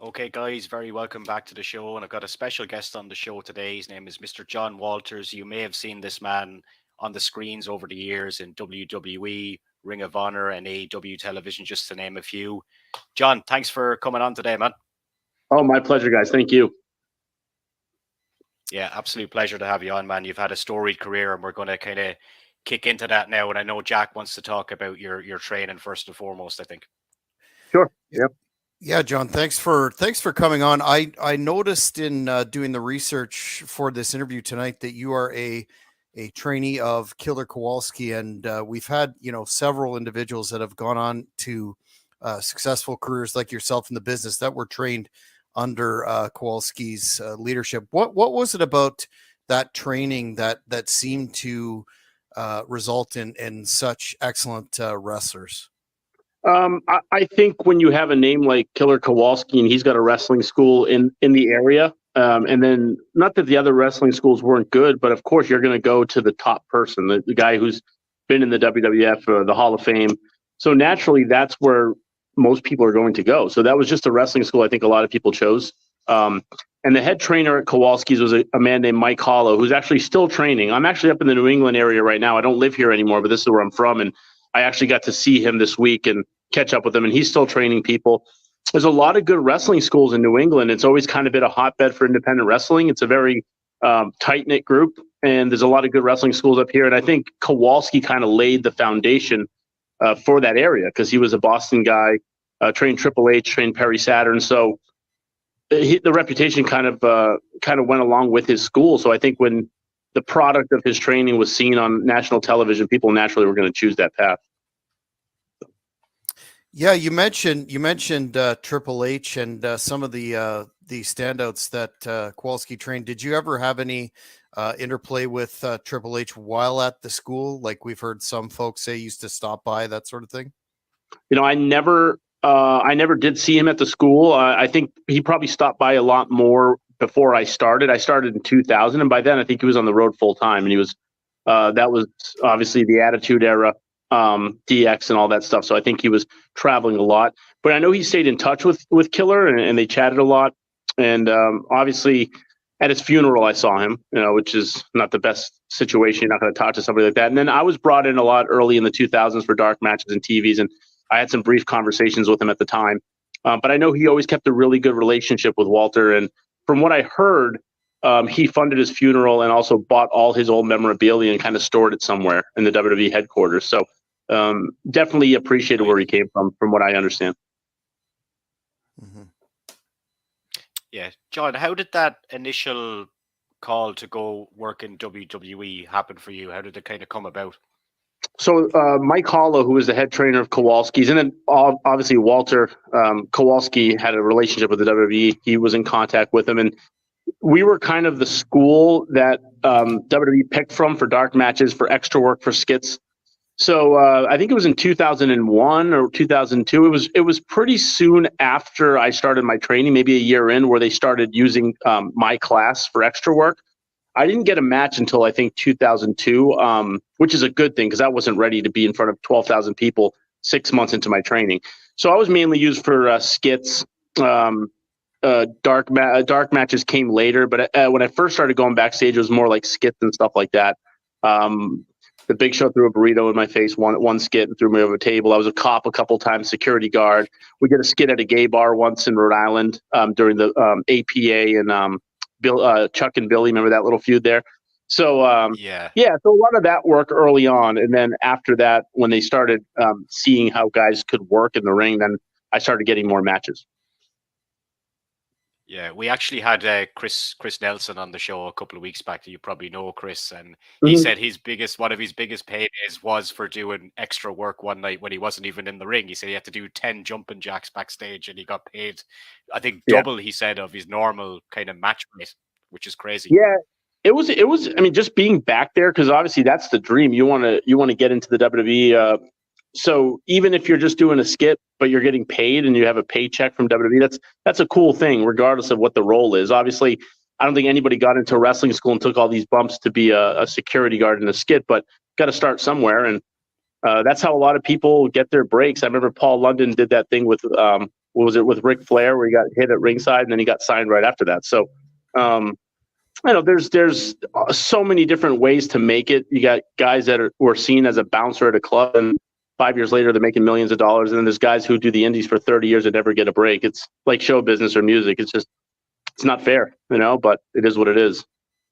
Okay, guys, very welcome back to the show. And I've got a special guest on the show today. His name is Mr. John Walters. You may have seen this man on the screens over the years in WWE, Ring of Honor, and AEW television, just to name a few. John, thanks for coming on today, man. Oh, my pleasure, guys. Thank you. Yeah, absolute pleasure to have you on, man. You've had a storied career, and we're going to kind of kick into that now. And I know Jack wants to talk about your training first and foremost, I think. Sure. Yep. Yeah, John, thanks for coming on. I noticed in doing the research for this interview tonight that you are a trainee of Killer Kowalski, and we've had several individuals that have gone on to successful careers like yourself in the business that were trained under Kowalski's leadership. What was it about that training that seemed to result in such excellent wrestlers? I think when you have a name like Killer Kowalski and he's got a wrestling school in the area, and then not that the other wrestling schools weren't good, but of course you're going to go to the top person, the guy who's been in the WWF or the Hall of Fame. So naturally, that's where most people are going to go. So that was just a wrestling school I think a lot of people chose. And the head trainer at Kowalski's was a man named Mike Hollow, who's actually still training. I'm actually up in the New England area right now. I don't live here anymore, but this is where I'm from. And I actually got to see him this week and catch up with him, and he's still training people. There's a lot of good wrestling schools in New England. It's always kind of been a hotbed for independent wrestling. It's a very tight-knit group, and there's a lot of good wrestling schools up here. And I think Kowalski kind of laid the foundation for that area because he was a Boston guy, trained Triple H, trained Perry Saturn. So the reputation kind of went along with his school. So I think when the product of his training was seen on national television, people naturally were going to choose that path. Yeah, you mentioned Triple H and some of the standouts that Kowalski trained. Did you ever have any interplay with Triple H while at the school? Like we've heard some folks say he used to stop by, that sort of thing. I never did see him at the school. I think he probably stopped by a lot more before I started. I started in 2000, and by then I think he was on the road full time, and he was that was obviously the Attitude Era. DX and all that stuff. So I think he was traveling a lot, but I know he stayed in touch with Killer and they chatted a lot. And obviously at his funeral, I saw him, which is not the best situation. You're not going to talk to somebody like that. And then I was brought in a lot early in the 2000s for dark matches and TVs. And I had some brief conversations with him at the time. But I know he always kept a really good relationship with Walter. And from what I heard, he funded his funeral and also bought all his old memorabilia and kind of stored it somewhere in the WWE headquarters. So definitely appreciated where he came from what I understand. Mm-hmm. Yeah. John, how did that initial call to go work in WWE happen for you? How did it kind of come about? So Mike Hollow, who was the head trainer of Kowalski's, and then obviously Walter Kowalski had a relationship with the WWE. He was in contact with him, and we were kind of the school that WWE picked from for dark matches, for extra work, for skits. So I think it was in 2001 or 2002. It was pretty soon after I started my training, maybe a year in, where they started using my class for extra work. I didn't get a match until I think 2002, which is a good thing because I wasn't ready to be in front of 12,000 people 6 months into my training. So I was mainly used for skits. Dark matches came later, but when I first started going backstage, it was more like skits and stuff like that. The Big Show threw a burrito in my face one skit and threw me over a table. I was a cop a couple times, security guard. We did a skit at a gay bar once in Rhode Island during the APA and Chuck and Billy. Remember that little feud there? So yeah. So a lot of that work early on, and then after that, when they started seeing how guys could work in the ring, then I started getting more matches. Yeah, we actually had Chris Nelson on the show a couple of weeks back. You probably know Chris, and he said one of his biggest paydays was for doing extra work one night when he wasn't even in the ring. He said he had to do 10 jumping jacks backstage, and he got paid, I think, double. He said of his normal kind of match rate, which is crazy. Yeah, it was. I mean, just being back there, because obviously that's the dream. You want to get into the WWE. So even if you're just doing a skit, but you're getting paid and you have a paycheck from WWE, that's a cool thing, regardless of what the role is. Obviously, I don't think anybody got into wrestling school and took all these bumps to be a security guard in a skit, but got to start somewhere. And that's how a lot of people get their breaks. I remember Paul London did that thing with what was it, with Ric Flair, where he got hit at ringside and then he got signed right after that. So, I know there's so many different ways to make it. You got guys that were seen as a bouncer at a club, and 5 years later they're making millions of dollars. And then there's guys who do the indies for 30 years and never get a break. It's like show business or music. It's not fair, but it is what it is.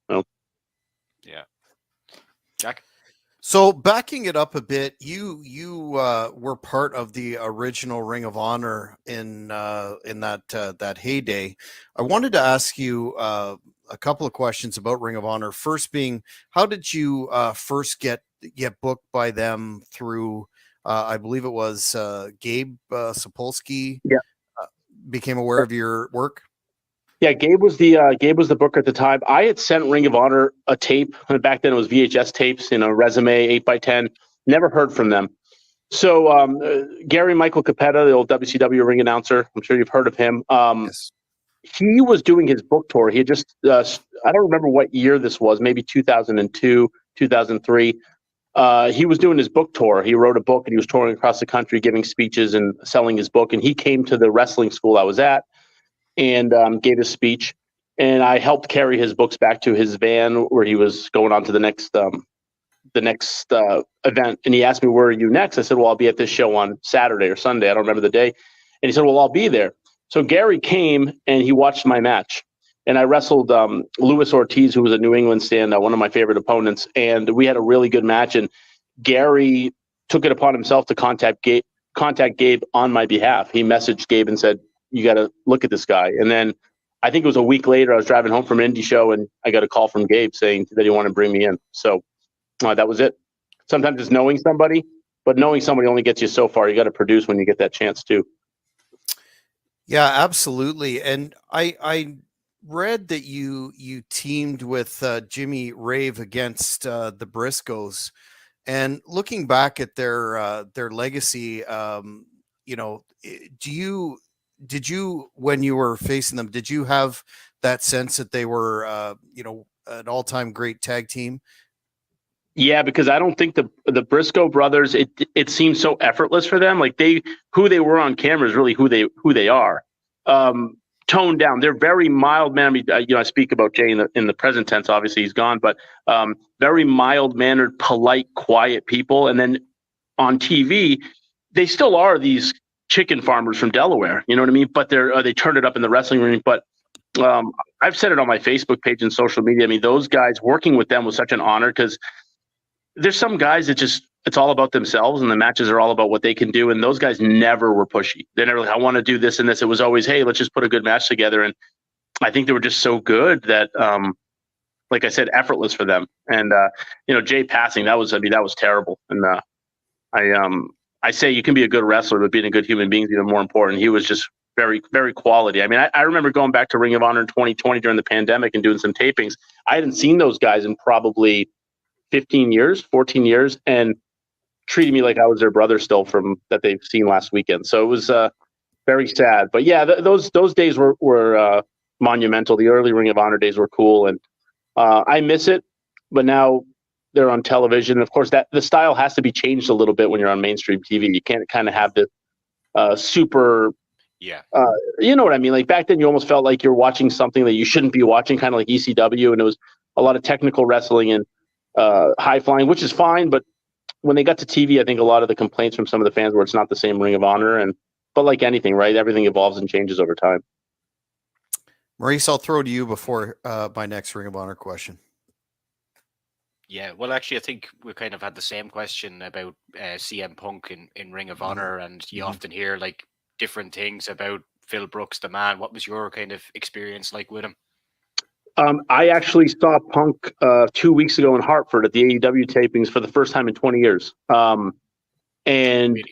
Yeah. Jack? So backing it up a bit, you were part of the original Ring of Honor in that heyday. I wanted to ask you a couple of questions about Ring of Honor. First being, how did you first get booked by them through? I believe it was Gabe Sapolsky. Yeah, became aware of your work. Yeah, Gabe was the booker at the time. I had sent Ring of Honor a tape. Back then it was VHS tapes in a resume 8x10. Never heard from them. So Gary Michael Capetta, the old WCW ring announcer, I'm sure you've heard of him. Yes. He was doing his book tour. He had just, I don't remember what year this was, maybe 2002, 2003. He was doing his book tour. He wrote a book and he was touring across the country, giving speeches and selling his book. And he came to the wrestling school I was at and gave a speech. And I helped carry his books back to his van where he was going on to the next event. And he asked me, where are you next? I said, well, I'll be at this show on Saturday or Sunday. I don't remember the day. And he said, well, I'll be there. So Gary came and he watched my match. And I wrestled Luis Ortiz, who was a New England stand, one of my favorite opponents. And we had a really good match. And Gary took it upon himself to contact Gabe on my behalf. He messaged Gabe and said, you got to look at this guy. And then I think it was a week later, I was driving home from an indie show and I got a call from Gabe saying that he wanted to bring me in. So that was it. Sometimes it's knowing somebody, but knowing somebody only gets you so far. You got to produce when you get that chance too. Yeah, absolutely. And I read that you teamed with Jimmy Rave against the Briscoes, and looking back at their legacy, did you when you were facing them, did you have that sense that they were an all-time great tag team? Yeah, because I don't think the Briscoe brothers, it seems so effortless for them. Like who they were on camera is really who they are. Toned down. They're very mild mannered. I speak about Jay in the present tense. Obviously, he's gone, but very mild mannered, polite, quiet people. And then on TV, they still are these chicken farmers from Delaware. You know what I mean? But they turned it up in the wrestling ring. But I've said it on my Facebook page and social media. I mean, those guys, working with them was such an honor, because there's some guys that it's all about themselves and the matches are all about what they can do. And those guys never were pushy. They never like, I want to do this and this. It was always, hey, let's just put a good match together. And I think they were just so good that, like I said, effortless for them. And, Jay passing, that was terrible. And I say you can be a good wrestler, but being a good human being is even more important. He was just very, very quality. I mean, I remember going back to Ring of Honor in 2020 during the pandemic and doing some tapings. I hadn't seen those guys in probably 14 years, and treating me like I was their brother still from that they've seen last weekend. So it was very sad. But yeah, those days were monumental. The early Ring of Honor days were cool, and I miss it. But now they're on television. Of course, that the style has to be changed a little bit when you're on mainstream TV. You can't kind of have this super. Yeah. You know what I mean? Like back then, you almost felt like you're watching something that you shouldn't be watching, kind of like ECW, and it was a lot of technical wrestling and high flying, which is fine. But when they got to TV, I think a lot of the complaints from some of the fans were it's not the same Ring of Honor. But like anything, right? Everything evolves and changes over time. Maurice, I'll throw to you before my next Ring of Honor question. Yeah, well, actually, I think we kind of had the same question about CM Punk in Ring of Honor, and you often hear like different things about Phil Brooks, the man. What was your kind of experience like with him? I actually saw Punk 2 weeks ago in Hartford at the AEW tapings for the first time in 20 years. And really?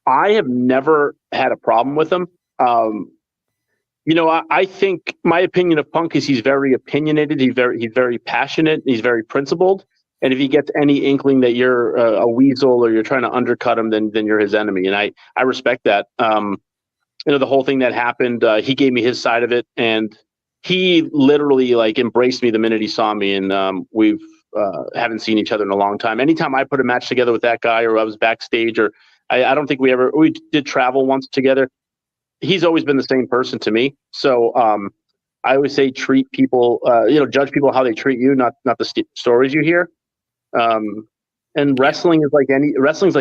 I have never had a problem with him. I think my opinion of Punk is he's very opinionated. He's very passionate. He's very principled. And if he gets any inkling that you're a weasel or you're trying to undercut him, then you're his enemy. And I respect that. The whole thing that happened, he gave me his side of it, and he literally like embraced me the minute he saw me, and we've haven't seen each other in a long time. Anytime I put a match together with that guy, or I was backstage, or I don't think we did travel once together. he's always been the same person to me. So I always say treat people, judge people how they treat you, not the stories you hear. And wrestling's like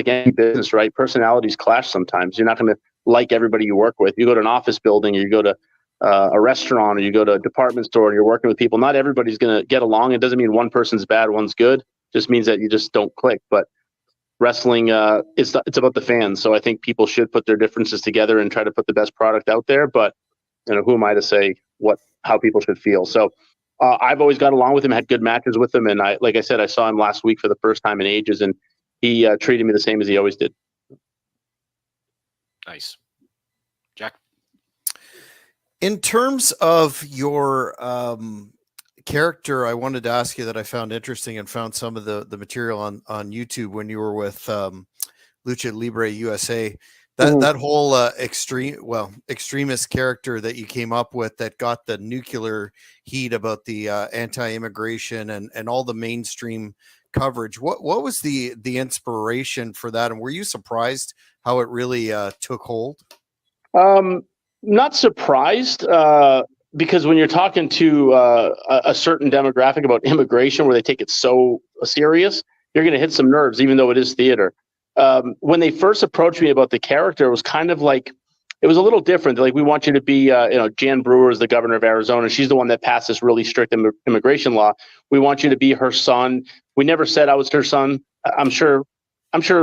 any business, right? Personalities clash sometimes. You're not going to like everybody you work with. You go to an office building, or you go to a restaurant, or you go to a department store, and you're working with people. Not everybody's going to get along. It doesn't mean one person's bad, one's good. It just means that you just don't click. But wrestling, it's about the fans. So I think people should put their differences together and try to put the best product out there. But who am I to say how people should feel? So I've always got along with him, had good matches with him, and like I said, I saw him last week for the first time in ages, and he treated me the same as he always did. Nice. Jack? In terms of your character, I wanted to ask you that I found interesting and found some of the material on YouTube when you were with Lucha Libre USA. That whole extremist character that you came up with that got the nuclear heat about the anti-immigration and all the mainstream coverage. What was the inspiration for that, and were you surprised how it really took hold? Not surprised, because when you're talking to a certain demographic about immigration, where they take it so serious, you're going to hit some nerves, even though it is theater. When they first approached me about the character, it was kind of like, it was a little different. Like, we want you to be, Jan Brewer is the governor of Arizona. She's the one that passed this really strict immigration law. We want you to be her son. We never said I was her son. I'm sure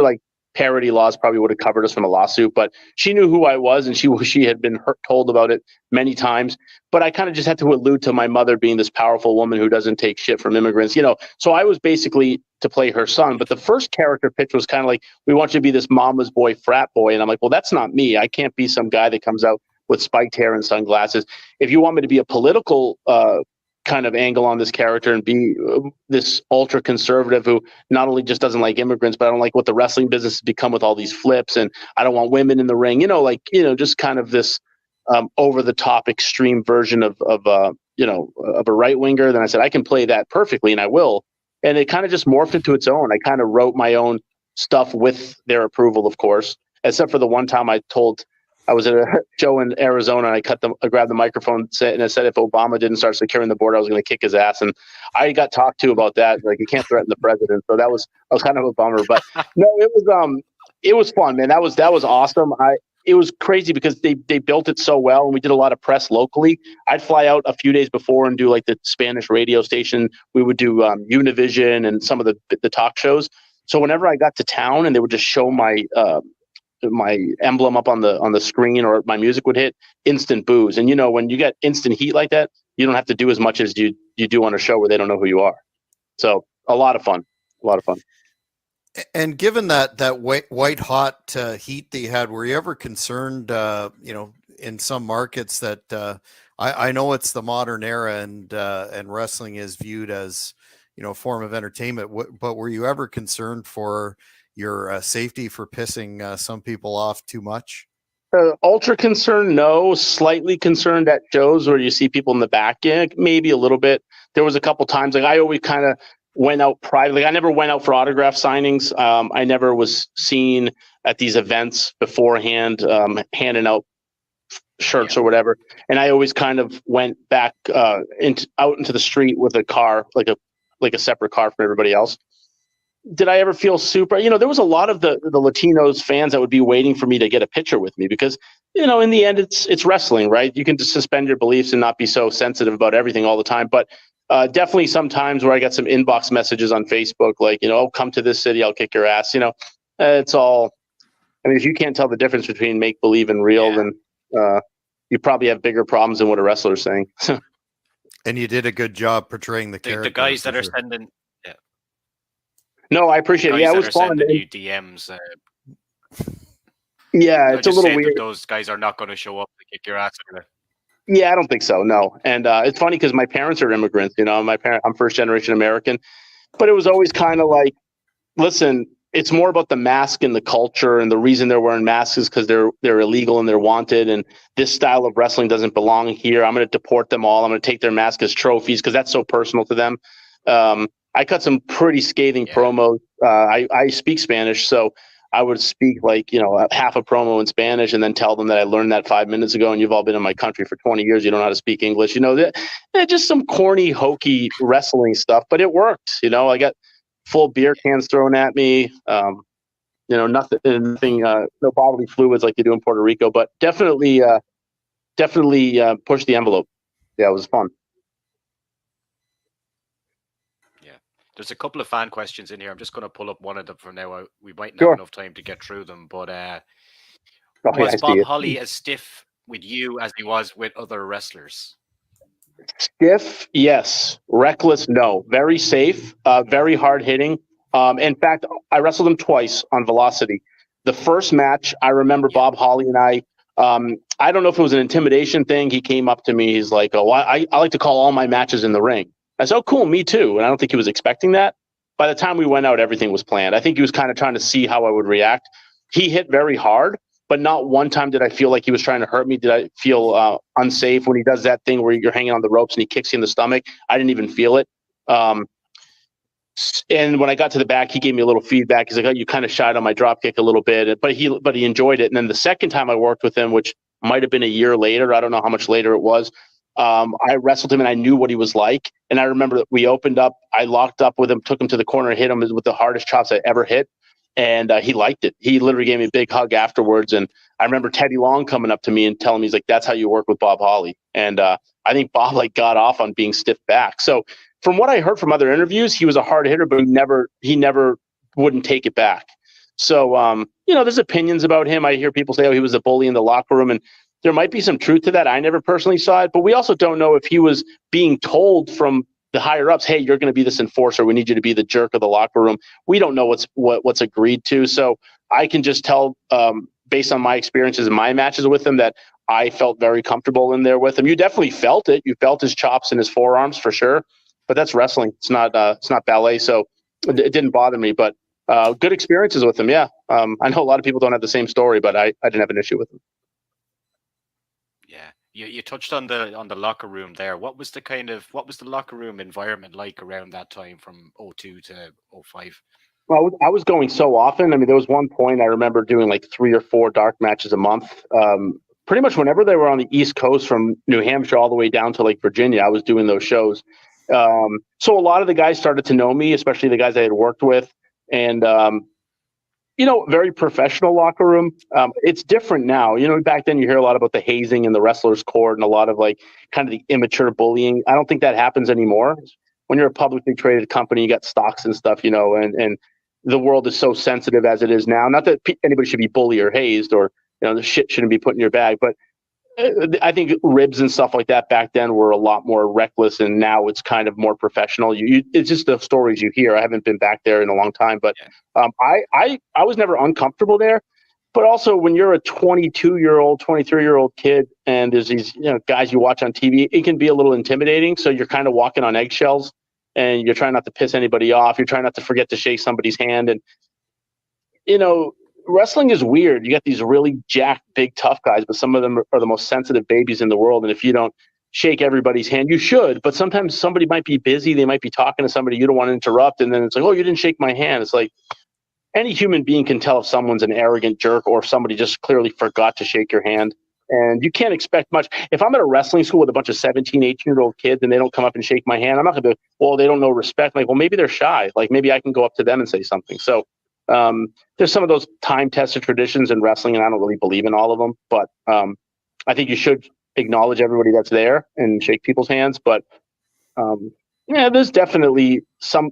like parody laws probably would have covered us from a lawsuit, but she knew who I was, and she had been told about it many times. But I kind of just had to allude to my mother being this powerful woman who doesn't take shit from immigrants, So I was basically to play her son. But the first character pitch was kind of like, we want you to be this mama's boy, frat boy. And I'm like, well, that's not me. I can't be some guy that comes out with spiked hair and sunglasses. If you want me to be a political kind of angle on this character and be this ultra conservative who not only just doesn't like immigrants, but I don't like what the wrestling business has become with all these flips, and I don't want women in the ring, just kind of this over the top extreme version of a right winger. Then I said, I can play that perfectly, and I will. And it kind of just morphed into its own. I kind of wrote my own stuff with their approval, of course, except for the one time I was at a show in Arizona, and I grabbed the microphone and I said, if Obama didn't start securing the border, I was going to kick his ass. And I got talked to about that. Like, you can't threaten the president. So that was kind of a bummer, but no, it was fun, man. That was awesome. It was crazy because they built it so well, and we did a lot of press locally. I'd fly out a few days before and do like the Spanish radio station. We would do Univision and some of the talk shows. So whenever I got to town and they would just show my emblem up on the screen, or my music would hit, instant boos. And when you get instant heat like that, you don't have to do as much as you do on a show where they don't know who you are. So a lot of fun. And given that white hot heat that you had, were you ever concerned, in some markets that I know it's the modern era and wrestling is viewed as, a form of entertainment, but were you ever concerned for your safety for pissing some people off too much? Ultra concerned, no. Slightly concerned at shows where you see people in the back, yeah, maybe a little bit. There was a couple times, like, I always kind of went out privately. I never went out for autograph signings. I never was seen at these events beforehand, handing out shirts or whatever. And I always kind of went back out into the street with a car, like a separate car from everybody else. Did I ever feel super? There was a lot of the Latinos fans that would be waiting for me to get a picture with me because, in the end, it's wrestling, right? You can just suspend your beliefs and not be so sensitive about everything all the time. But definitely sometimes where I got some inbox messages on Facebook, like, oh, come to this city, I'll kick your ass. It's all. I mean, if you can't tell the difference between make believe and real, then you probably have bigger problems than what a wrestler's saying. And you did a good job portraying the character. The guys that are sending. No, I appreciate it. Yeah, it was fun. Sending you DMs. Yeah, it's a little weird. Those guys are not going to show up to kick your ass anyway. Yeah, I don't think so. No, and it's funny because my parents are immigrants. I'm first generation American, but it was always kind of like, listen, it's more about the mask and the culture, and the reason they're wearing masks is because they're illegal and they're wanted, and this style of wrestling doesn't belong here. I'm going to deport them all. I'm going to take their mask as trophies because that's so personal to them. I cut some pretty scathing promos. I speak Spanish, so I would speak like, half a promo in Spanish and then tell them that I learned that 5 minutes ago and you've all been in my country for 20 years. You don't know how to speak English. Just some corny, hokey wrestling stuff, but it worked. I got full beer cans thrown at me. Nothing, no bodily fluids like they do in Puerto Rico, but definitely push the envelope. Yeah, it was fun. Yeah, there's a couple of fan questions in here. I'm just going to pull up one of them for now. We mightn't have enough time to get through them, but was Bob Holly as stiff with you as he was with other wrestlers? Stiff, yes. Reckless, no. Very safe, very hard hitting. In fact, I wrestled him twice on Velocity. The first match, I remember Bob Holly and I don't know if it was an intimidation thing. He came up to me. He's like, "Oh, I like to call all my matches in the ring." I said, "Oh, cool, me too." And I don't think he was expecting that. By the time we went out, everything was planned. I think he was kind of trying to see how I would react. He hit very hard, but not one time did I feel like he was trying to hurt me. Did I feel unsafe when he does that thing where you're hanging on the ropes and he kicks you in the stomach? I didn't even feel it. And when I got to the back, he gave me a little feedback. He's like, "Oh, you kind of shied on my drop kick a little bit," but he enjoyed it. And then the second time I worked with him, which might have been a year later, I don't know how much later it was, I wrestled him and I knew what he was like. And I remember that we opened up, I locked up with him, took him to the corner, hit him with the hardest chops I ever hit. And he liked it. He literally gave me a big hug afterwards. And I remember Teddy Long coming up to me and telling me, he's like, "That's how you work with Bob Holly." And I think Bob got off on being stiff back. So from what I heard from other interviews, he was a hard hitter, but he never wouldn't take it back. So, there's opinions about him. I hear people say, "Oh, he was a bully in the locker room." And there might be some truth to that. I never personally saw it, but we also don't know if he was being told from the higher ups, "Hey, you're going to be this enforcer. We need you to be the jerk of the locker room." We don't know what's agreed to. So I can just tell, based on my experiences in my matches with him, that I felt very comfortable in there with him. You definitely felt it. You felt his chops and his forearms for sure. But that's wrestling. It's not ballet, so it didn't bother me. But good experiences with him. Yeah, I know a lot of people don't have the same story, but I didn't have an issue with him. Yeah, you touched on the locker room there. What was the locker room environment like around that time from 02 to 05? Well, I was going so often. I mean, there was one point I remember doing like 3 or 4 dark matches a month. Pretty much whenever they were on the East Coast from New Hampshire all the way down to like Virginia, I was doing those shows. So a lot of the guys started to know me, especially the guys I had worked with, and very professional locker room. It's different now. Back then you hear a lot about the hazing in the wrestlers' court and a lot of like kind of the immature bullying. I don't think that happens anymore. When you're a publicly traded company, you got stocks and stuff, and the world is so sensitive as it is now. Not that anybody should be bullied or hazed or the shit shouldn't be put in your bag, but I think ribs and stuff like that back then were a lot more reckless, and now it's kind of more professional. It's just the stories you hear. I haven't been back there in a long time, but I was never uncomfortable there. But also, when you're a 22-year-old, 23-year-old kid, and there's these guys you watch on TV, it can be a little intimidating. So you're kind of walking on eggshells, and you're trying not to piss anybody off. You're trying not to forget to shake somebody's hand, and wrestling is weird. You got these really jacked, big, tough guys, but some of them are the most sensitive babies in the world. And if you don't shake everybody's hand, you should. But sometimes somebody might be busy. They might be talking to somebody you don't want to interrupt. And then it's like, "Oh, you didn't shake my hand." It's like any human being can tell if someone's an arrogant jerk or if somebody just clearly forgot to shake your hand. And you can't expect much. If I'm at a wrestling school with a bunch of 17, 18-year-old kids and they don't come up and shake my hand, I'm not going to be, "Well, they don't know respect." Like, well, maybe they're shy. Like, maybe I can go up to them and say something. So there's some of those time-tested traditions in wrestling, and I don't really believe in all of them. But I think you should acknowledge everybody that's there and shake people's hands. But there's definitely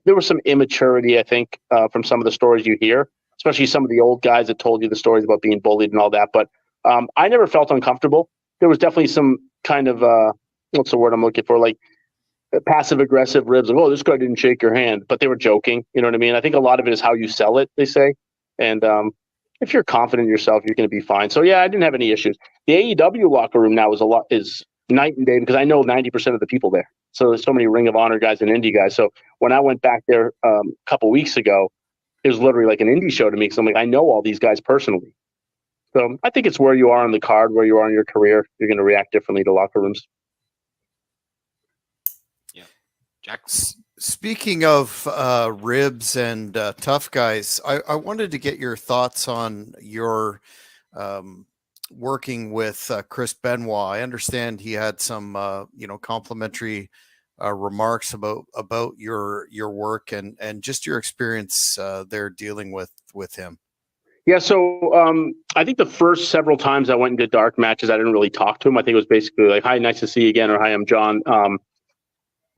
there was some immaturity, I think, from some of the stories you hear, especially some of the old guys that told you the stories about being bullied and all that. But I never felt uncomfortable. There was definitely some kind of what's the word I'm looking for, like passive aggressive ribs, like, "Oh, this guy didn't shake your hand," but they were joking. You know what I mean? I think a lot of it is how you sell it, they say. And if you're confident in yourself, you're going to be fine. So yeah, I didn't have any issues. The AEW locker room now is night and day because I know 90% of the people there. So there's so many Ring of Honor guys and indie guys. So when I went back there a couple weeks ago, it was literally like an indie show to me. So I'm like, I know all these guys personally. So I think it's where you are on the card, where you are in your career. You're going to react differently to locker rooms. Yeah, Jack. Speaking of ribs and tough guys, I wanted to get your thoughts on your working with Chris Benoit. I understand he had some, complimentary remarks about your work and just your experience there dealing with him. Yeah, so I think the first several times I went into dark matches, I didn't really talk to him. I think it was basically like, "Hi, nice to see you again," or "Hi, I'm John."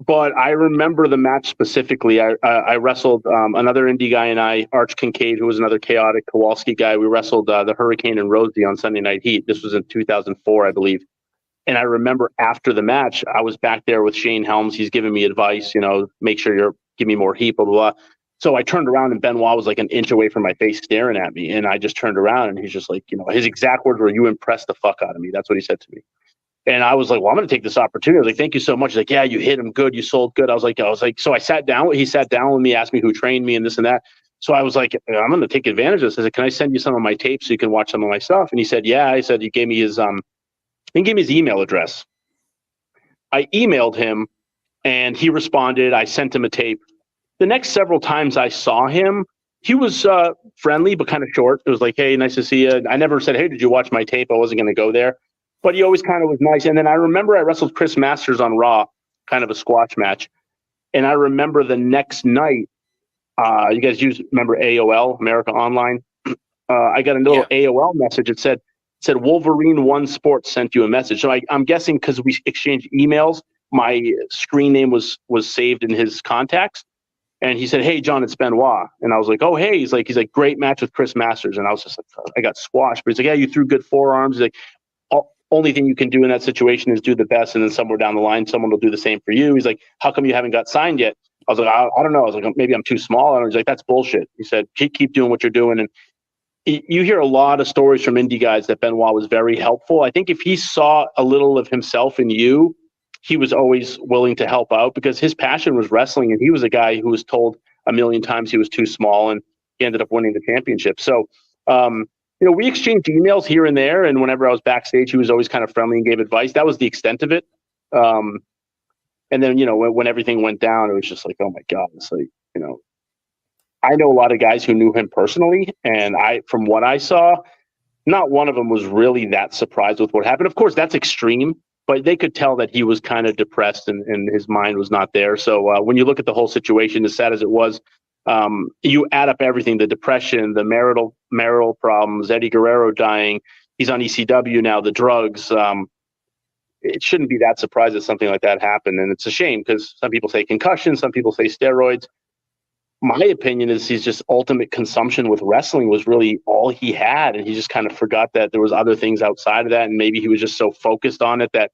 But I remember the match specifically. I wrestled another indie guy and I, Arch Kincaid, who was another chaotic Kowalski guy. We wrestled the Hurricane and Rosie on Sunday Night Heat. This was in 2004, I believe. And I remember after the match, I was back there with Shane Helms. He's giving me advice, make sure give me more heat, blah, blah, blah. So I turned around and Benoit was like an inch away from my face staring at me. And I just turned around and he's just like, his exact words were, "You impressed the fuck out of me." That's what he said to me. And I was like, "Well, I'm going to take this opportunity." I was like, "Thank you so much." He's like, "Yeah, you hit him good. You sold good." I was like, so I sat down. He sat down with me, asked me who trained me and this and that. So I was like, "I'm going to take advantage of this." I said, "Can I send you some of my tapes so you can watch some of my stuff?" And he said, "Yeah." I said, he gave me his email address. I emailed him and he responded. I sent him a tape. The next several times I saw him, he was friendly, but kind of short. It was like, "Hey, nice to see you." I never said, "Hey, did you watch my tape?" I wasn't going to go there. But he always kind of was nice. And then I remember I wrestled Chris Masters on Raw, kind of a squash match. And I remember the next night, you guys remember AOL, America Online? I got a little AOL message. It said Wolverine One Sports sent you a message. So I'm guessing because we exchanged emails, my screen name was saved in his contacts. And he said, "Hey, John, it's Benoit." And I was like, "Oh, hey." He's like, "Great match with Chris Masters." And I was just like, I got squashed. But he's like, "Yeah, you threw good forearms." He's like, "Only thing you can do in that situation is do the best, and then somewhere down the line, someone will do the same for you." He's like, "How come you haven't got signed yet?" I was like, I don't know. I was like, "Maybe I'm too small." And he's like, "That's bullshit." He said, keep doing what you're doing. And you hear a lot of stories from indie guys that Benoit was very helpful. I think if he saw a little of himself in you, he was always willing to help out because his passion was wrestling, and he was a guy who was told a million times he was too small, and he ended up winning the championship. So, we exchanged emails here and there, and whenever I was backstage, he was always kind of friendly and gave advice. That was the extent of it. And then, when everything went down, it was just like, oh my God, it's like, I know a lot of guys who knew him personally, and from what I saw, not one of them was really that surprised with what happened. Of course, that's extreme, but they could tell that he was kind of depressed and his mind was not there. So when you look at the whole situation, as sad as it was, you add up everything: the depression, the marital problems, Eddie Guerrero dying, he's on ECW now, the drugs. It shouldn't be that surprised that something like that happened. And it's a shame because some people say concussion, some people say steroids. My opinion is he's just ultimate consumption with wrestling was really all he had. And he just kind of forgot that there was other things outside of that. And maybe he was just so focused on it that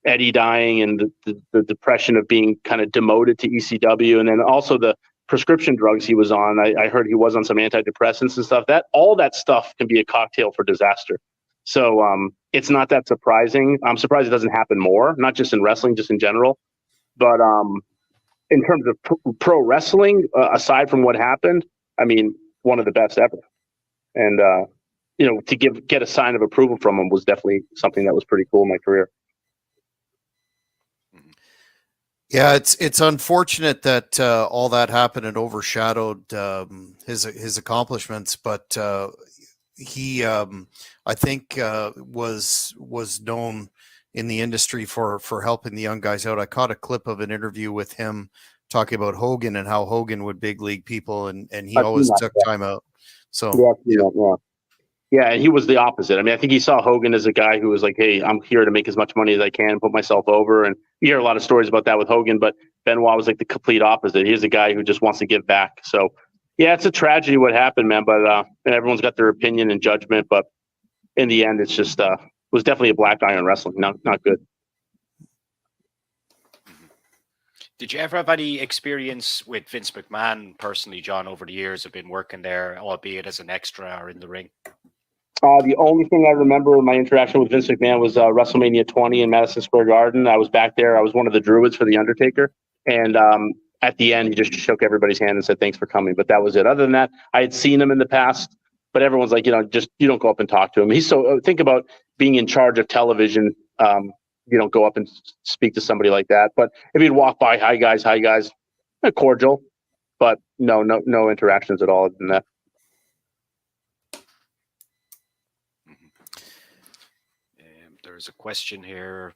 Eddie dying and the depression of being kind of demoted to ECW. And then also the prescription drugs he was on. I heard he was on some antidepressants and stuff. All that stuff can be a cocktail for disaster. So it's not that surprising. I'm surprised it doesn't happen more, not just in wrestling, just in general. But in terms of pro wrestling, aside from what happened, I mean, one of the best ever. And, to get a sign of approval from him was definitely something that was pretty cool in my career. Yeah, it's unfortunate that all that happened and overshadowed his accomplishments, but he, I think, was known in the industry for helping the young guys out. I caught a clip of an interview with him talking about Hogan and how Hogan would big league people, and he always took time out. So yeah, and he was the opposite. I mean, I think he saw Hogan as a guy who was like, "Hey, I'm here to make as much money as I can, put myself over." And you hear a lot of stories about that with Hogan, but Benoit was like the complete opposite. He's a guy who just wants to give back. So yeah, it's a tragedy what happened, man. But everyone's got their opinion and judgment. But in the end, it's just was definitely a black eye on wrestling. Not good. Did you ever have any experience with Vince McMahon personally, John, over the years of been working there, albeit as an extra or in the ring? The only thing I remember my interaction with Vince McMahon was WrestleMania 20 in Madison Square Garden. I was back there. I was one of the Druids for The Undertaker. And at the end, he just shook everybody's hand and said, "Thanks for coming." But that was it. Other than that, I had seen him in the past, but everyone's like, just you don't go up and talk to him. He's so think about being in charge of television. You don't go up and speak to somebody like that. But if he'd walk by, hi guys, cordial, but no interactions at all in that. There's a question here.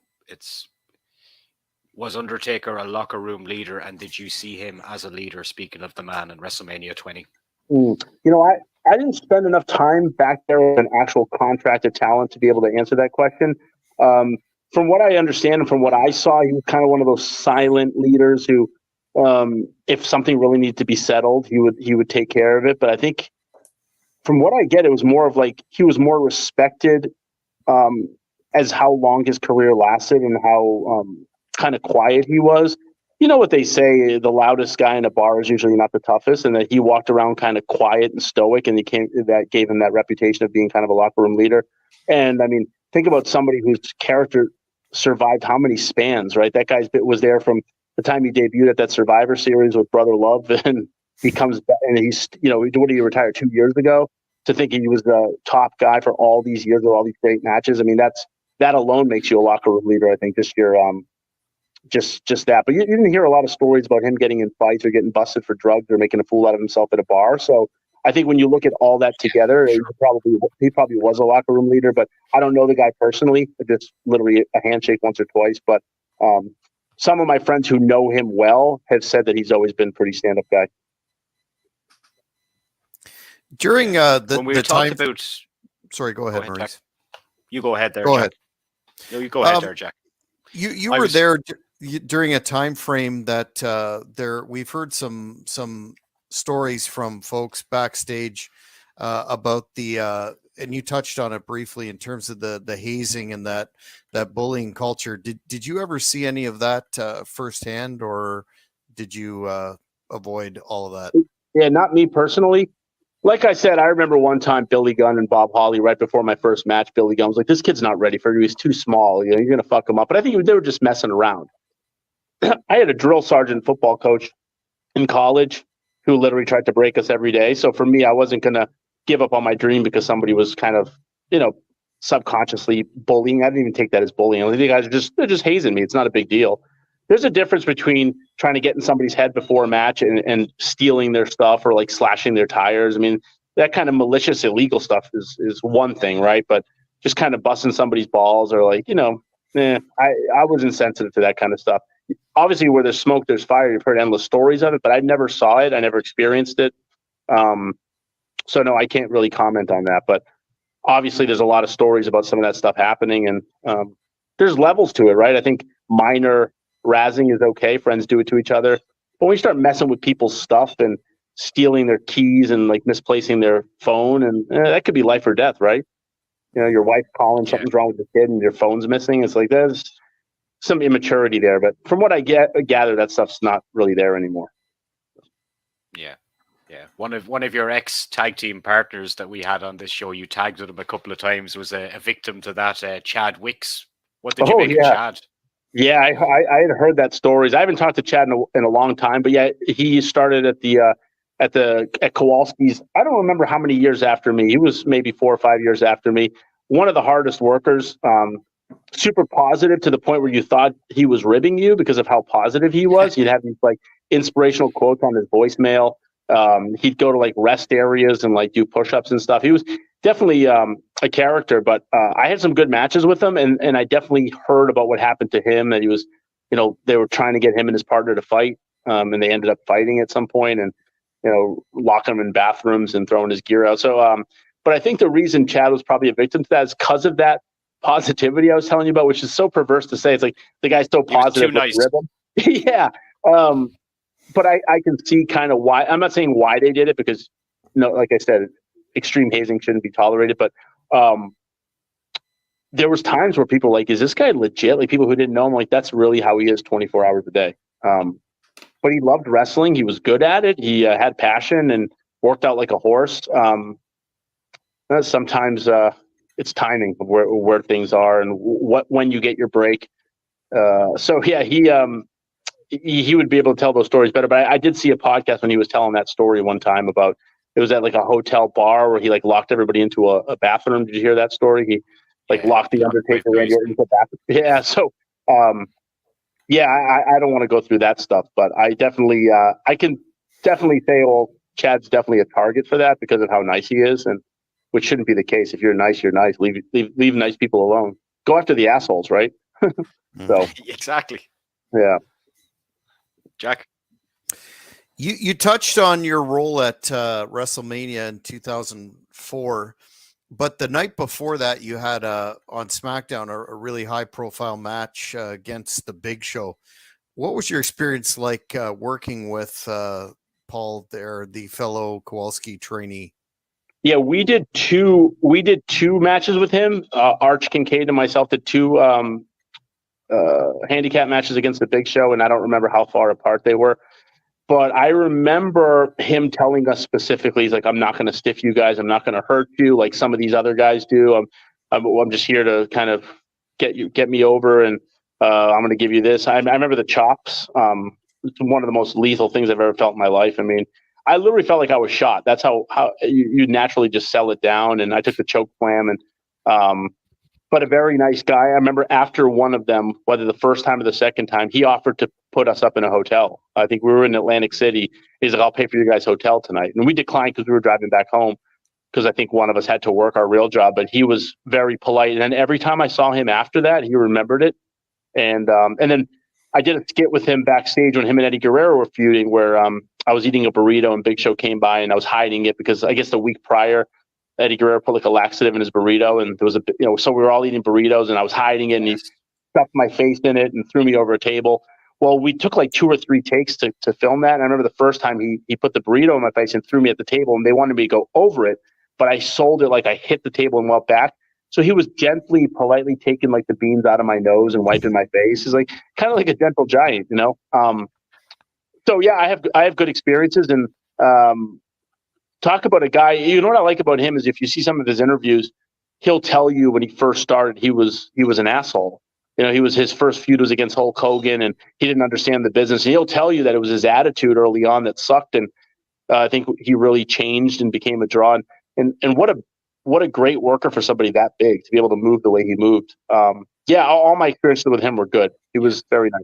Was Undertaker a locker room leader, and did you see him as a leader? Speaking of the man in WrestleMania 20. I didn't spend enough time back there with an actual contracted talent to be able to answer that question. From what I understand and from what I saw, he was kind of one of those silent leaders who, if something really needed to be settled, he would take care of it. But I think from what I get, it was more of like he was more respected as how long his career lasted and how kind of quiet he was. You know what they say, the loudest guy in a bar is usually not the toughest, and that he walked around kind of quiet and stoic, and that gave him that reputation of being kind of a locker room leader. And I mean, think about somebody whose character survived how many spans, right? That guy was there from the time he debuted at that Survivor Series with Brother Love, and he comes back, and he's, what did he retire 2 years ago? To think he was the top guy for all these years with all these great matches. I mean, that alone makes you a locker room leader, I think, this year. Just that. But you didn't hear a lot of stories about him getting in fights or getting busted for drugs or making a fool out of himself at a bar. So I think when you look at all that together, he probably was a locker room leader, but I don't know the guy personally. Just literally a handshake once or twice. But some of my friends who know him well have said that he's always been a pretty stand-up guy. During when we the time about... Sorry, go ahead, Maurice. Jack. You go ahead there, Go Jack. ahead. No, you go ahead there, Jack. You were there during a time frame that we've heard some stories from folks backstage about and you touched on it briefly in terms of the hazing and that bullying culture. Did you ever see any of that firsthand, or did you avoid all of that? Yeah, not me personally. Like I said, I remember one time Billy Gunn and Bob Holly, right before my first match, Billy Gunn was like, "This kid's not ready for you. He's too small. You're going to fuck him up." But I think they were just messing around. I had a drill sergeant football coach in college who literally tried to break us every day. So for me, I wasn't going to give up on my dream because somebody was kind of, subconsciously bullying. I didn't even take that as bullying. I think the guys they're just hazing me. It's not a big deal. There's a difference between trying to get in somebody's head before a match and stealing their stuff or like slashing their tires. I mean, that kind of malicious, illegal stuff is one thing, right? But just kind of busting somebody's balls or like, I was insensitive to that kind of stuff. Obviously, where there's smoke, there's fire. You've heard endless stories of it, but I never saw it. I never experienced it. So no, I can't really comment on that. But obviously, there's a lot of stories about some of that stuff happening, and there's levels to it, right? I think minor razzing is okay. Friends do it to each other. But when you start messing with people's stuff and stealing their keys and like misplacing their phone, and that could be life or death, right? Your wife calling something's wrong with the kid and your phone's missing. It's like there's some immaturity there. But from what I gather, that stuff's not really there anymore. Yeah. One of your ex tag team partners that we had on this show, you tagged with him a couple of times, was a victim to that. Chad Wicks. What did you make of Chad? Yeah, I had heard that stories. I haven't talked to Chad in a long time, but yeah, he started at Kowalski's. I don't remember how many years after me. He was maybe 4 or 5 years after me. One of the hardest workers, super positive to the point where you thought he was ribbing you because of how positive he was. He'd have these like inspirational quotes on his voicemail. He'd go to like rest areas and like do push-ups and stuff. He was definitely a character, but I had some good matches with him, and I definitely heard about what happened to him, that he was, they were trying to get him and his partner to fight, and they ended up fighting at some point and, locking him in bathrooms and throwing his gear out. So, but I think the reason Chad was probably a victim to that is because of that positivity I was telling you about, which is so perverse to say. It's like the guy's so positive. Too nice. Yeah. But I can see kind of why. I'm not saying why they did it, because, like I said, extreme hazing shouldn't be tolerated. But there was times where people were like, is this guy legit? Like people who didn't know him, like that's really how he is 24 hours a day. But he loved wrestling. He was good at it. He had passion and worked out like a horse. Sometimes it's timing of where things are and when you get your break. So yeah, he would be able to tell those stories better. But I did see a podcast when he was telling that story one time about, it was at like a hotel bar where he like locked everybody into a bathroom. Did you hear that story? He locked the Undertaker into the bathroom. Yeah. So Yeah, I don't want to go through that stuff, but I definitely, I can definitely say, well, Chad's definitely a target for that because of how nice he is, and which shouldn't be the case. If you're nice, you're nice. Leave nice people alone. Go after the assholes, right? So Exactly. yeah. Jack. You touched on your role at WrestleMania in 2004, but the night before that, you had on SmackDown a really high profile match against the Big Show. What was your experience like working with Paul there, the fellow Kowalski trainee? Yeah, we did two matches with him. Arch Kincaid and myself did two handicap matches against the Big Show, and I don't remember how far apart they were. But I remember him telling us specifically, he's like, "I'm not going to stiff you guys. I'm not going to hurt you like some of these other guys do. I'm just here to kind of get me over, and I'm going to give you this." I remember the chops. It's one of the most lethal things I've ever felt in my life. I mean, I literally felt like I was shot. That's how you naturally just sell it down. And I took the choke slam, and but a very nice guy. I remember after one of them, whether the first time or the second time, he offered to put us up in a hotel. I think we were in Atlantic City. He's like, "I'll pay for your guys' hotel tonight." And we declined because we were driving back home because I think one of us had to work our real job. But he was very polite. And then every time I saw him after that, he remembered it. And then I did a skit with him backstage when him and Eddie Guerrero were feuding where I was eating a burrito and Big Show came by and I was hiding it because I guess the week prior, Eddie Guerrero put like a laxative in his burrito, and there was so we were all eating burritos, and I was hiding it, and he stuffed my face in it and threw me over a table. Well, we took like 2 or 3 takes to film that, and I remember the first time he put the burrito in my face and threw me at the table, and they wanted me to go over it, but I sold it like I hit the table and went back. So he was gently, politely taking like the beans out of my nose and wiping my face. He's like kind of like a gentle giant, you know. So yeah, I have good experiences, and talk about a guy. You know what I like about him is if you see some of his interviews, he'll tell you when he first started he was an asshole. You know, his first feud was against Hulk Hogan, and he didn't understand the business. And he'll tell you that it was his attitude early on that sucked, and I think he really changed and became a draw. And what a great worker for somebody that big to be able to move the way he moved. Yeah, all my experiences with him were good. He was very nice.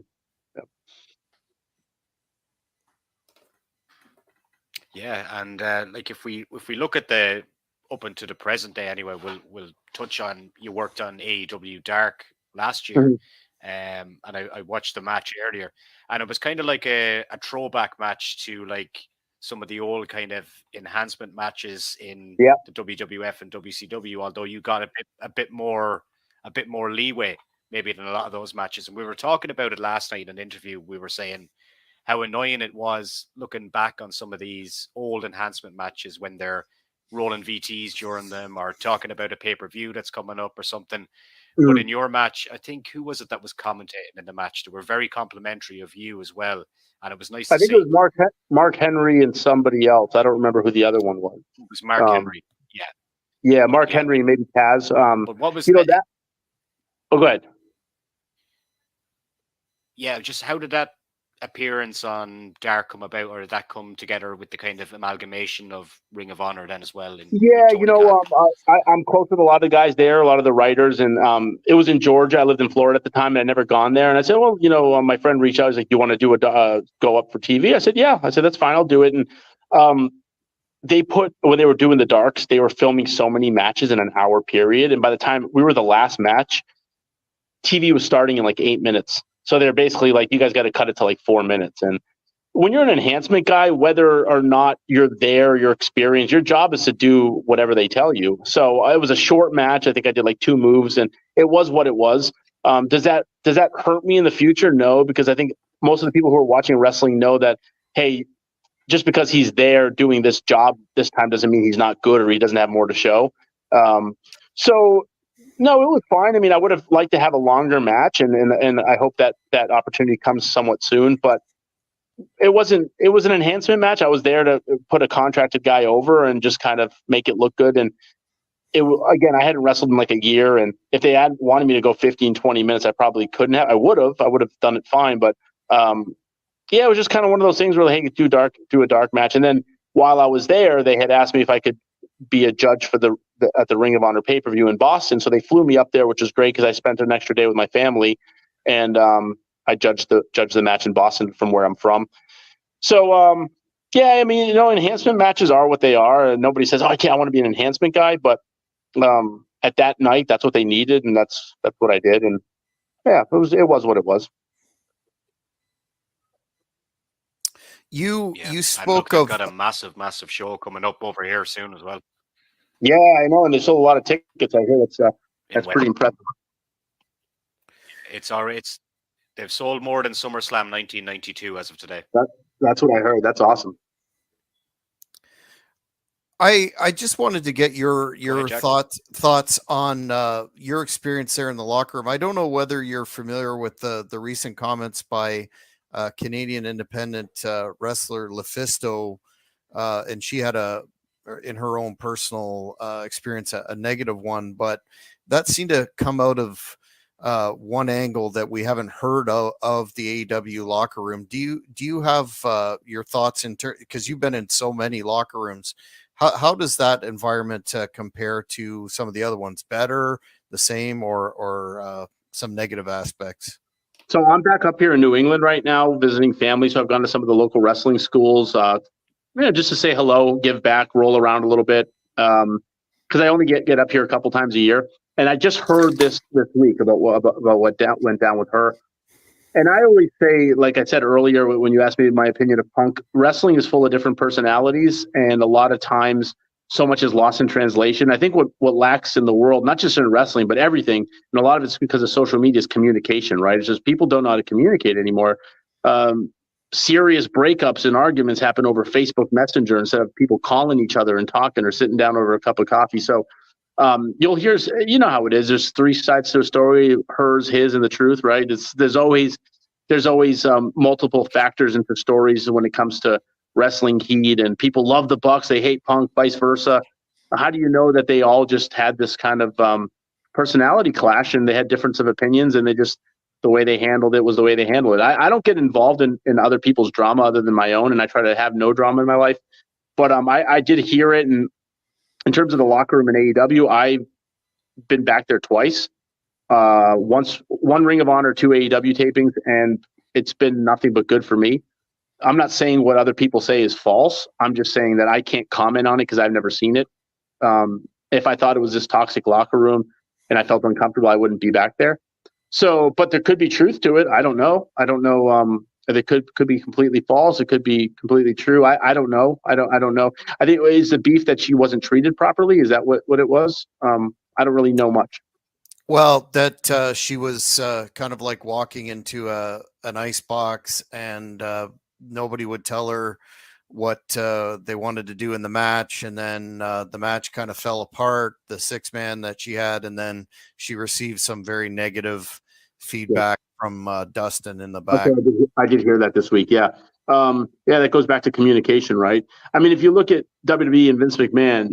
Yeah, and like if we look at the up into the present day anyway, we'll touch on you worked on AEW Dark last year, and I watched the match earlier, and it was kind of like a throwback match to like some of the old kind of enhancement matches in the WWF and WCW. Although you got a bit more leeway maybe than a lot of those matches, and we were talking about it last night in an interview. We were saying how annoying it was looking back on some of these old enhancement matches when they're rolling VTs during them or talking about a pay-per-view that's coming up or something. But in your match, I think, who was it that was commentating in the match? They were very complimentary of you as well. And it was nice to see. I think it was Mark Henry and somebody else. I don't remember who the other one was. It was Mark Henry. Yeah. Yeah, Mark Henry, maybe Taz. But what was that? Oh, go ahead. Yeah, just how did that appearance on Dark come about, or did that come together with the kind of amalgamation of Ring of Honor then as well? I'm close with a lot of the guys there, a lot of the writers, and it was in Georgia. I lived in Florida at the time, and I'd never gone there. And I said, well, my friend reached out. He's like, "Do you want to do go up for TV?" I said, "Yeah." I said, "That's fine. I'll do it." And when they were doing the Darks, they were filming so many matches in an hour period, and by the time we were the last match, TV was starting in like 8 minutes. So they're basically like, you guys got to cut it to like 4 minutes. And when you're an enhancement guy, whether or not you're there, your experience, your job is to do whatever they tell you. So it was a short match. I think I did like 2 moves, and it was what it was. Does that hurt me in the future? No, because I think most of the people who are watching wrestling know that, hey, just because he's there doing this job this time doesn't mean he's not good or he doesn't have more to show. No, it was fine. I mean, I would have liked to have a longer match, and I hope that opportunity comes somewhat soon. But it was an enhancement match. I was there to put a contracted guy over and just kind of make it look good. And again, I hadn't wrestled in like a year, and if they had wanted me to go 15, 20 minutes, I probably couldn't have. I would have done it fine. But yeah, it was just kind of one of those things where, hey, do a dark match. And then while I was there, they had asked me if I could be a judge for at the Ring of Honor pay-per-view in Boston. So they flew me up there, which was great because I spent an extra day with my family. And judged the match in Boston from where I'm from. So yeah, I mean, enhancement matches are what they are, and nobody says, "Oh, I want to be an enhancement guy," but at that night, that's what they needed, and that's what I did, and yeah, it was what it was. You And spoke look, of they've got a massive show coming up over here soon as well. Yeah, I know, and there's still a lot of tickets. I hear that's pretty impressive. They've sold more than SummerSlam 1992 as of today. That's what I heard. That's awesome. I just wanted to get your Jack. thoughts on your experience there in the locker room. I don't know whether you're familiar with the recent comments by Canadian independent wrestler LeFisto, and she had in her own personal experience a negative one, but that seemed to come out of one angle that we haven't heard of the AEW locker room. Do you have your thoughts because you've been in so many locker rooms? How does that environment compare to some of the other ones? Better, the same, or some negative aspects? So I'm back up here in New England right now visiting family. So I've gone to some of the local wrestling schools, just to say hello, give back, roll around a little bit. Because I only get up here a couple times a year. And I just heard this week about what went down with her. And I always say, like I said earlier, when you asked me my opinion of Punk, wrestling is full of different personalities. And a lot of times so much is lost in translation. I think what lacks in the world, not just in wrestling, but everything, and a lot of it's because of social media, is communication, right? It's just people don't know how to communicate anymore. Serious breakups and arguments happen over Facebook Messenger instead of people calling each other and talking or sitting down over a cup of coffee. So you'll hear, how it is. There's three sides to a story: hers, his, and the truth, right? There's always multiple factors into stories when it comes to wrestling heat, and people love the Bucks, they hate Punk, vice versa. How do you know that they all just had this kind of personality clash, and they had difference of opinions, and the way they handled it was the way they handled it? I don't get involved in other people's drama other than my own, and I try to have no drama in my life. But I did hear it, and in terms of the locker room in AEW, I've been back there twice. Once, one Ring of Honor, 2 AEW tapings, and it's been nothing but good for me. I'm not saying what other people say is false. I'm just saying that I can't comment on it because I've never seen it. If I thought it was this toxic locker room and I felt uncomfortable, I wouldn't be back there. So, but there could be truth to it. I don't know. It could be completely false. It could be completely true. I don't know. I don't know. I think is the beef that she wasn't treated properly. Is that what it was? I don't really know much. Well, that she was kind of like walking into an ice box, and nobody would tell her what they wanted to do in the match, and then the match kind of fell apart, the 6-man that she had, and then she received some very negative feedback from Dustin in the back. Okay, I did hear that this week. Yeah. That goes back to communication, right? I mean, if you look at WWE and Vince McMahon,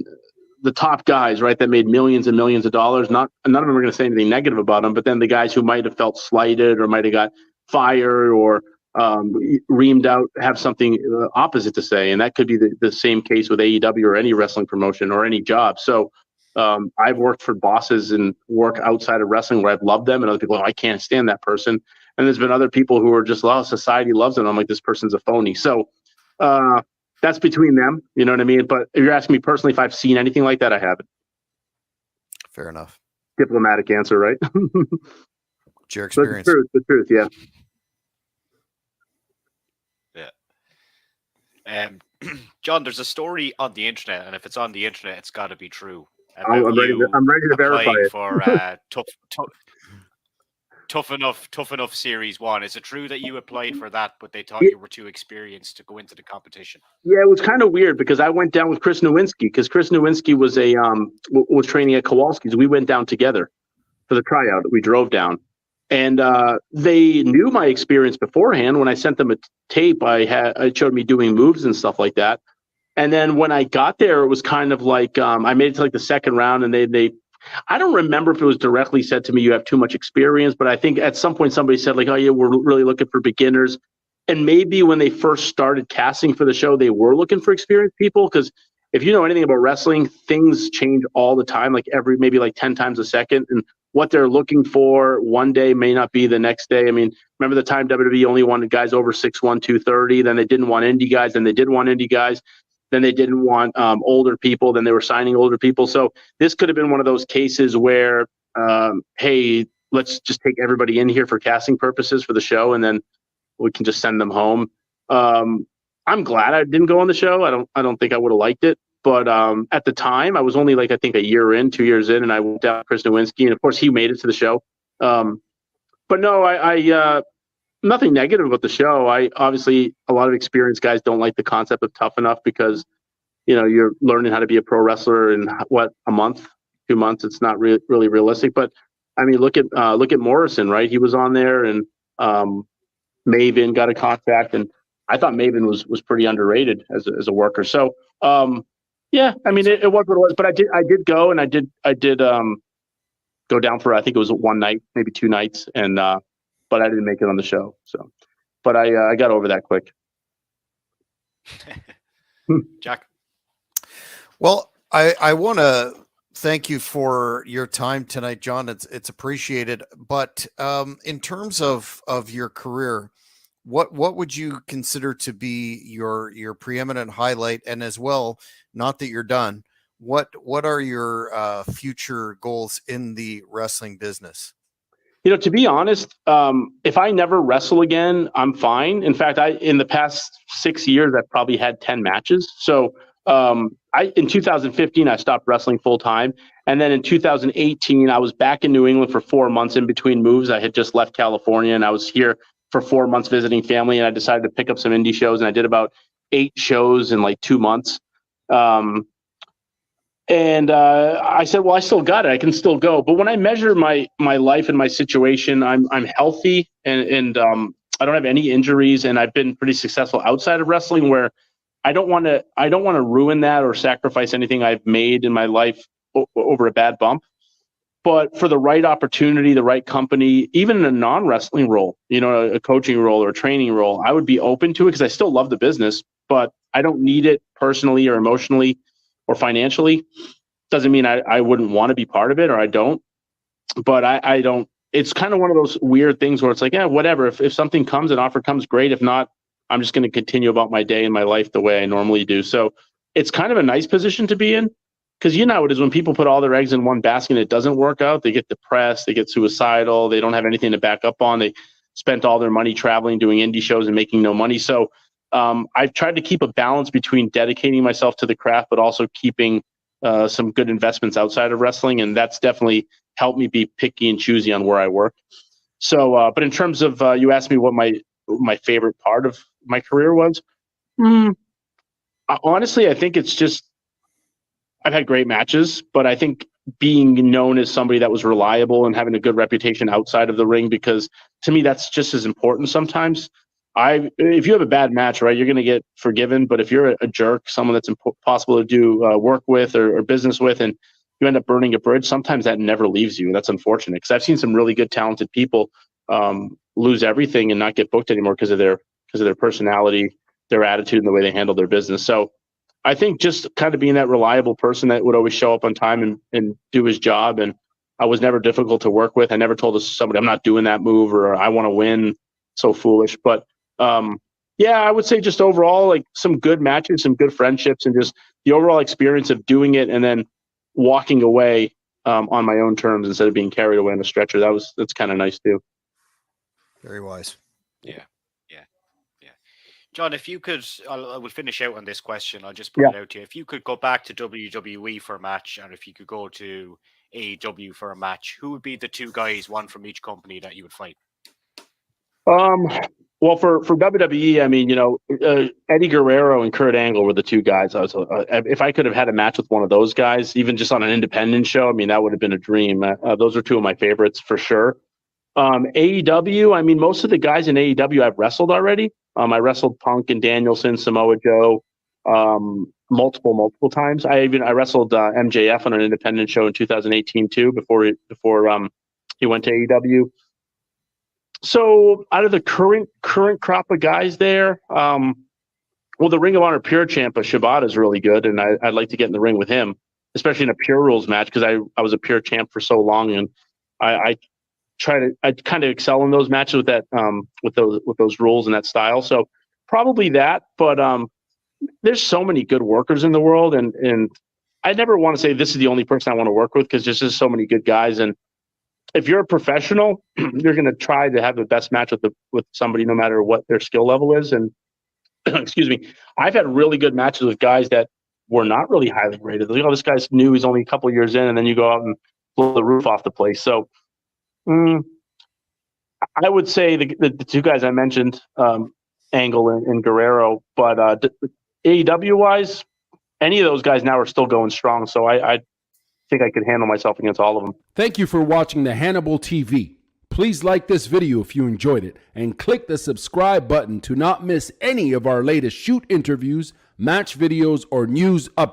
the top guys, right, that made millions and millions of dollars, none of them are going to say anything negative about them, but then the guys who might have felt slighted or might have got fired or reamed out have something opposite to say. And that could be the same case with AEW or any wrestling promotion or any job. So I've worked for bosses and work outside of wrestling where I've loved them, and other people, I can't stand that person. And there's been other people who are just, society loves them. I'm like, this person's a phony. So that's between them. You know what I mean? But if you're asking me personally if I've seen anything like that, I haven't. Fair enough. Diplomatic answer, right? It's your experience. The truth, yeah. John, there's a story on the internet, and if it's on the internet, it's got to be true. I'm ready to verify it. For Tough Enough Series 1. Is it true that you applied for that, but they thought you were too experienced to go into the competition? Yeah, it was kind of weird because I went down with Chris Nowinski because Chris Nowinski was was training at Kowalski's. We went down together for the tryout. We drove down, and they knew my experience beforehand. When I sent them a tape, it showed me doing moves and stuff like that. And then when I got there, it was kind of like I made it to like the second round, and they I don't remember if it was directly said to me, you have too much experience, but I think at some point somebody said like, oh yeah, we're really looking for beginners. And maybe when they first started casting for the show, they were looking for experienced people. Because if you know anything about wrestling, things change all the time, like maybe 10 times a second. And what they're looking for one day may not be the next day. I mean, remember the time WWE only wanted guys over 6'1", 230, then they didn't want indie guys, then they did want indie guys, then they didn't want older people, then they were signing older people. So this could have been one of those cases where, hey, let's just take everybody in here for casting purposes for the show, and then we can just send them home. I'm glad I didn't go on the show. I don't think I would have liked it. But at the time, I was only like, I think 2 years in, and I went down with Chris Nowinski, and of course he made it to the show. But no, I nothing negative about the show. I obviously, a lot of experienced guys don't like the concept of Tough Enough because, you know, you're learning how to be a pro wrestler in a month, 2 months. It's not really realistic. But I mean, look at Morrison, right? He was on there, and Maven got a contract, and I thought Maven was pretty underrated as a worker. So yeah, I mean, it was what it was. But I did go, and I did go down for, I think it was one night, maybe 2 nights, and but I didn't make it on the show. So, but I got over that quick. Jack. Well, I want to thank you for your time tonight, John. It's appreciated. But in terms of your career, what would you consider to be your preeminent highlight? And as well, not that you're done, what are your future goals in the wrestling business? You know, to be honest, if I never wrestle again, I'm fine. In fact, in the past 6 years, I've probably had 10 matches. So in 2015, I stopped wrestling full time. And then in 2018, I was back in New England for 4 months in between moves. I had just left California, and I was here for 4 months visiting family. And I decided to pick up some indie shows, and I did about 8 shows in like 2 months. And I said, well, I still got it. I can still go. But when I measure my life and my situation, I'm healthy, and I don't have any injuries, and I've been pretty successful outside of wrestling, where I don't want to ruin that or sacrifice anything I've made in my life over a bad bump. But for the right opportunity, the right company, even in a non-wrestling role, you know, a coaching role or a training role, I would be open to it because I still love the business, but I don't need it personally or emotionally or financially. Doesn't mean I wouldn't want to be part of it, or I don't. But I don't. It's kind of one of those weird things where it's like, yeah, whatever. If something comes, an offer comes, great. If not, I'm just going to continue about my day and my life the way I normally do. So it's kind of a nice position to be in, because you know how it is when people put all their eggs in one basket and it doesn't work out. They get depressed, they get suicidal, they don't have anything to back up on. They spent all their money traveling, doing indie shows, and making no money. So I've tried to keep a balance between dedicating myself to the craft, but also keeping some good investments outside of wrestling. And that's definitely helped me be picky and choosy on where I work. So, but in terms of, you asked me what my favorite part of my career was. Honestly, I think it's just, I've had great matches, but I think being known as somebody that was reliable and having a good reputation outside of the ring, because to me, that's just as important sometimes. If you have a bad match, right, you're going to get forgiven. But if you're a jerk, someone that's impossible to do work with or business with, and you end up burning a bridge, sometimes that never leaves you. That's unfortunate, because I've seen some really good, talented people lose everything and not get booked anymore because of their personality, their attitude, and the way they handle their business. So I think just kind of being that reliable person that would always show up on time and do his job. And I was never difficult to work with. I never told somebody I'm not doing that move or I want to win. So foolish. But yeah, I would say just overall, like some good matches, some good friendships, and just the overall experience of doing it and then walking away on my own terms instead of being carried away on a stretcher. That's kind of nice too. Very wise. Yeah. John, if you could, I will finish out on this question. I'll just put it out to you. If you could go back to WWE for a match, and if you could go to AEW for a match, who would be the 2 guys, one from each company, that you would fight? Well, for WWE, I mean, you know, Eddie Guerrero and Kurt Angle were the 2 guys. If I could have had a match with one of those guys, even just on an independent show, I mean, that would have been a dream. Those are 2 of my favorites for sure. AEW, I mean, most of the guys in AEW I've wrestled already. I wrestled Punk and Danielson, Samoa Joe, multiple times. I wrestled MJF on an independent show in 2018 too, before he went to AEW. So out of the current crop of guys there, well, the Ring of Honor Pure Champ Shibata is really good, and I'd like to get in the ring with him, especially in a Pure Rules match, because I was a Pure Champ for so long, and I kind of excel in those matches with that with those rules and that style. So probably that. But there's so many good workers in the world, and I never want to say this is the only person I want to work with, because there's just so many good guys. And if you're a professional, you're going to try to have the best match with somebody, no matter what their skill level is. And excuse me, I've had really good matches with guys that were not really highly rated. Like, oh, this guy's new; he's only a couple of years in, and then you go out and blow the roof off the place. So I would say the two guys I mentioned, Angle and Guerrero, but AEW wise, any of those guys now are still going strong. So I think I could handle myself against all of them. Thank you for watching the Hannibal TV. Please like this video if you enjoyed it, and click the subscribe button to not miss any of our latest shoot interviews, match videos, or news updates.